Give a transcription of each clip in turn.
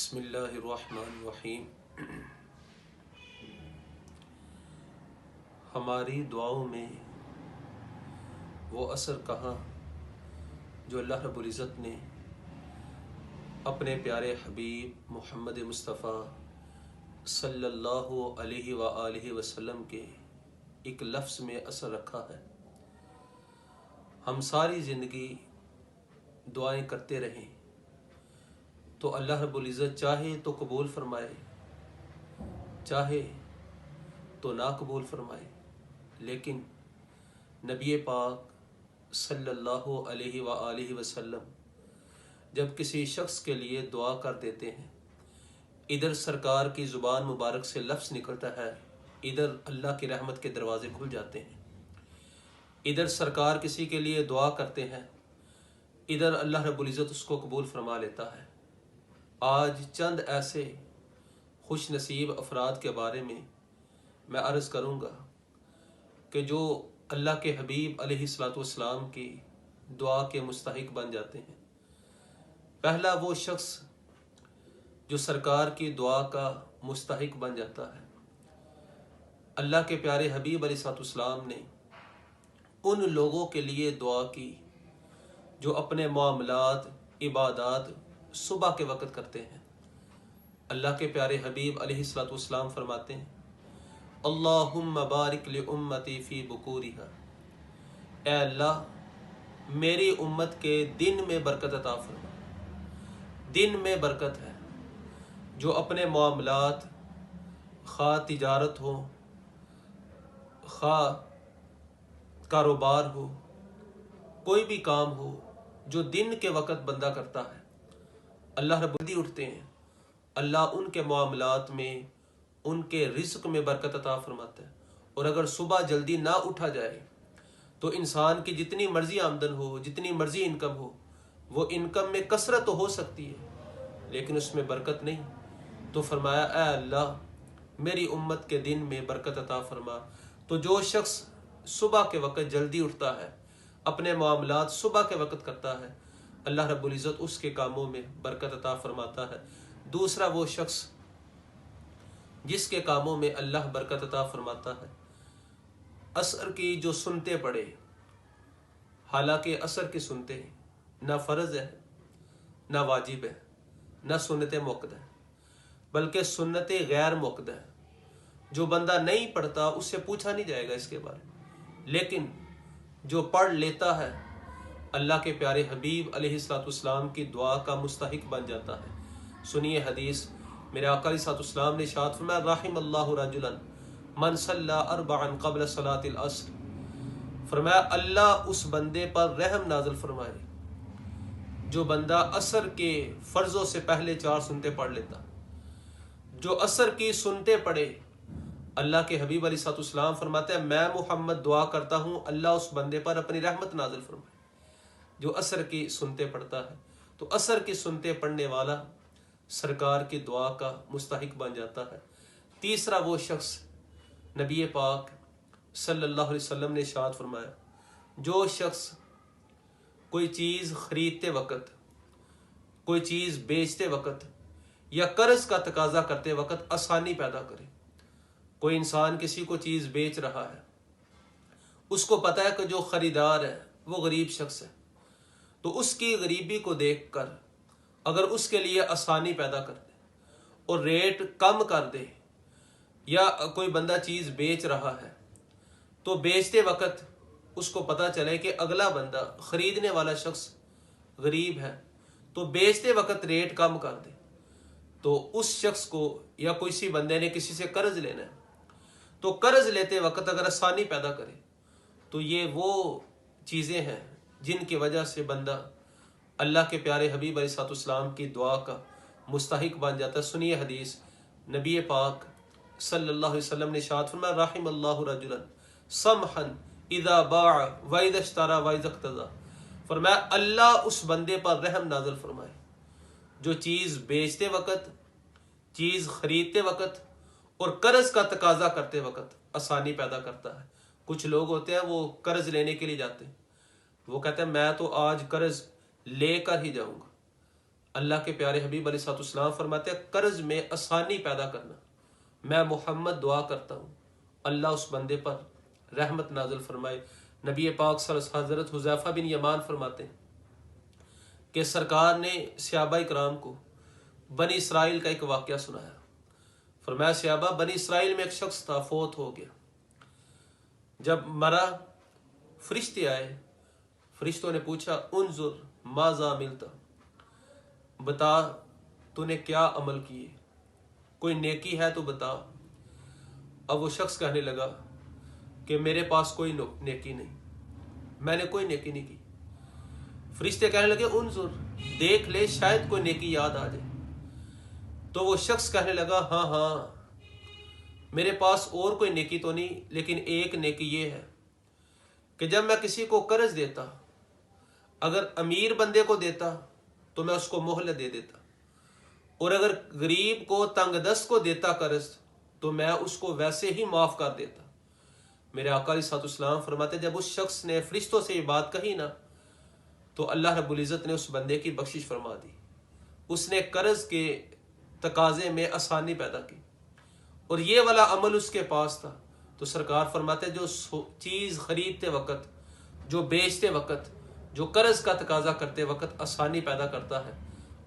بسم اللہ الرحمن الرحیم۔ ہماری دعاؤں میں وہ اثر کہاں جو اللہ رب العزت نے اپنے پیارے حبیب محمد مصطفیٰ صلی اللہ علیہ وآلہ وسلم کے ایک لفظ میں اثر رکھا ہے۔ ہم ساری زندگی دعائیں کرتے رہیں تو اللہ رب العزت چاہے تو قبول فرمائے، چاہے تو نا قبول فرمائے، لیکن نبی پاک صلی اللہ علیہ وآلہ وسلم جب کسی شخص کے لیے دعا کر دیتے ہیں، ادھر سرکار کی زبان مبارک سے لفظ نکلتا ہے، ادھر اللہ کی رحمت کے دروازے کھل جاتے ہیں۔ ادھر سرکار کسی کے لیے دعا کرتے ہیں، ادھر اللہ رب العزت اس کو قبول فرما لیتا ہے۔ آج چند ایسے خوش نصیب افراد کے بارے میں میں عرض کروں گا کہ جو اللہ کے حبیب علیہ الصلوۃ والسلام کی دعا کے مستحق بن جاتے ہیں۔ پہلا وہ شخص جو سرکار کی دعا کا مستحق بن جاتا ہے، اللہ کے پیارے حبیب علیہ الصلوۃ والسلام نے ان لوگوں کے لیے دعا کی جو اپنے معاملات عبادات صبح کے وقت کرتے ہیں۔ اللہ کے پیارے حبیب علیہ الصلوۃ والسلام فرماتے ہیں، اللہم بارک لامتی فی بکورہا، اے اللہ میری امت کے دن میں برکت عطا فرما۔ دن میں برکت ہے، جو اپنے معاملات خواہ تجارت ہو، خواہ کاروبار ہو، کوئی بھی کام ہو جو دن کے وقت بندہ کرتا ہے، اللہ رب العزت اٹھتے ہیں، اللہ ان کے معاملات میں ان کے رزق میں برکت عطا فرماتا ہے۔ اور اگر صبح جلدی نہ اٹھا جائے تو انسان کی جتنی مرضی آمدن ہو، جتنی مرضی انکم ہو، وہ انکم میں کثرت تو ہو سکتی ہے لیکن اس میں برکت نہیں۔ تو فرمایا، اے اللہ میری امت کے دن میں برکت عطا فرما۔ تو جو شخص صبح کے وقت جلدی اٹھتا ہے، اپنے معاملات صبح کے وقت کرتا ہے، اللہ رب العزت اس کے کاموں میں برکت عطا فرماتا ہے۔ دوسرا وہ شخص جس کے کاموں میں اللہ برکت عطا فرماتا ہے، عصر کی جو سنتے پڑے، حالانکہ عصر کی سنتے نہ فرض ہے نہ واجب ہے نہ سنت موقع ہے، بلکہ سنت غیر موقع ہے۔ جو بندہ نہیں پڑھتا اس سے پوچھا نہیں جائے گا اس کے بارے میں، لیکن جو پڑھ لیتا ہے اللہ کے پیارے حبیب علیہ الصلوۃ والسلام کی دعا کا مستحق بن جاتا ہے۔ سنیے حدیث، میرے آقا علیہ الصلوۃ والسلام نے ارشاد فرمایا، رحم اللہ رجلا من صلی اربعا قبل صلاۃ العصر، فرمایا اللہ اس بندے پر رحم نازل فرمائے جو بندہ عصر کے فرضوں سے پہلے 4 سنتے پڑھ لیتا۔ جو عصر کی سنتے پڑھے، اللہ کے حبیب علیہ الصلوۃ والسلام فرماتے ہیں، میں محمد دعا کرتا ہوں اللہ اس بندے پر اپنی رحمت نازل فرمائے جو عصر کی سنتے پڑھتا ہے۔ تو عصر کی سنتے پڑھنے والا سرکار کی دعا کا مستحق بن جاتا ہے۔ تیسرا وہ شخص نبی پاک صلی اللہ علیہ وسلم نے ارشاد فرمایا، جو شخص کوئی چیز خریدتے وقت، کوئی چیز بیچتے وقت یا قرض کا تقاضا کرتے وقت آسانی پیدا کرے۔ کوئی انسان کسی کو چیز بیچ رہا ہے، اس کو پتہ ہے کہ جو خریدار ہے وہ غریب شخص ہے، تو اس کی غریبی کو دیکھ کر اگر اس کے لیے آسانی پیدا کر دے اور ریٹ کم کر دے، یا کوئی بندہ چیز بیچ رہا ہے تو بیچتے وقت اس کو پتہ چلے کہ اگلا بندہ خریدنے والا شخص غریب ہے، تو بیچتے وقت ریٹ کم کر دے، تو اس شخص کو، یا کسی بندے نے کسی سے قرض لینا ہے تو قرض لیتے وقت اگر آسانی پیدا کرے، تو یہ وہ چیزیں ہیں جن کی وجہ سے بندہ اللہ کے پیارے حبیب علیہ الصلوۃ والسلام کی دعا کا مستحق بن جاتا ہے۔ سنیے حدیث، نبی پاک صلی اللہ علیہ وسلم نے ارشاد فرمایا، رحم اللہ رجلا سمحا اذا باع واذا اشترى واذا اقتضى، فرمایا اللہ اس بندے پر رحم نازل فرمائے جو چیز بیچتے وقت، چیز خریدتے وقت اور قرض کا تقاضا کرتے وقت آسانی پیدا کرتا ہے۔ کچھ لوگ ہوتے ہیں وہ قرض لینے کے لیے جاتے ہیں، وہ کہتے ہیں میں تو آج قرض لے کر ہی جاؤں گا، اللہ کے پیارے حبیب علیہ السلام فرماتے ہیں قرض میں آسانی پیدا کرنا، میں محمد دعا کرتا ہوں اللہ اس بندے پر رحمت نازل فرمائے۔ نبی پاک صلی اللہ علیہ وسلم حضرت حذیفہ بن یمان فرماتے ہیں کہ سرکار نے صحابہ کرام کو بنی اسرائیل کا ایک واقعہ سنایا۔ فرمایا صحابہ بنی اسرائیل میں ایک شخص تھا، فوت ہو گیا، جب مرا فرشتے آئے، فرشتوں نے پوچھا انظر ماذا ملتا، بتا تو نے کیا عمل کیے، کوئی نیکی ہے تو بتا۔ اب وہ شخص کہنے لگا کہ میرے پاس کوئی نیکی نہیں، میں نے کوئی نیکی نہیں کی۔ فرشتے کہنے لگے انظر دیکھ لے شاید کوئی نیکی یاد آ جائے۔ تو وہ شخص کہنے لگا ہاں میرے پاس اور کوئی نیکی تو نہیں، لیکن ایک نیکی یہ ہے کہ جب میں کسی کو قرض دیتا، اگر امیر بندے کو دیتا تو میں اس کو مہلت دے دیتا، اور اگر غریب کو تنگ دست کو دیتا قرض تو میں اس کو ویسے ہی معاف کر دیتا۔ میرے آقا علیہ الصلوۃ والسلام فرماتے جب اس شخص نے فرشتوں سے یہ بات کہی نا تو اللہ رب العزت نے اس بندے کی بخشش فرما دی، اس نے قرض کے تقاضے میں آسانی پیدا کی، اور یہ والا عمل اس کے پاس تھا۔ تو سرکار فرماتے جو چیز خریدتے وقت، جو بیچتے وقت، جو قرض کا تقاضا کرتے وقت آسانی پیدا کرتا ہے،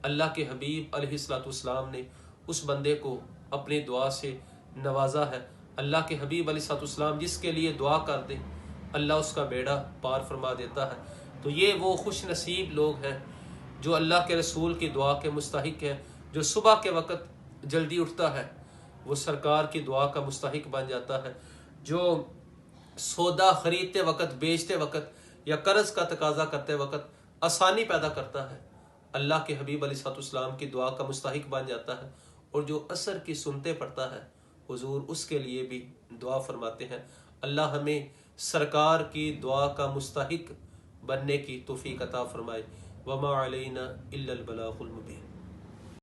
اللہ کے حبیب علیہ الصلوۃ والسلام نے اس بندے کو اپنی دعا سے نوازا ہے۔ اللہ کے حبیب علیہ الصلوۃ والسلام جس کے لیے دعا کر دیں اللہ اس کا بیڑا پار فرما دیتا ہے۔ تو یہ وہ خوش نصیب لوگ ہیں جو اللہ کے رسول کی دعا کے مستحق ہیں۔ جو صبح کے وقت جلدی اٹھتا ہے وہ سرکار کی دعا کا مستحق بن جاتا ہے، جو سودا خریدتے وقت، بیچتے وقت یا قرض کا تقاضا کرتے وقت آسانی پیدا کرتا ہے اللہ کے حبیب علیہ الصلوۃ والسلام کی دعا کا مستحق بن جاتا ہے، اور جو عصر کی سنتے پڑھتا ہے حضور اس کے لیے بھی دعا فرماتے ہیں۔ اللہ ہمیں سرکار کی دعا کا مستحق بننے کی توفیق عطا فرمائے۔ وما علینا الا البلاغ المبین۔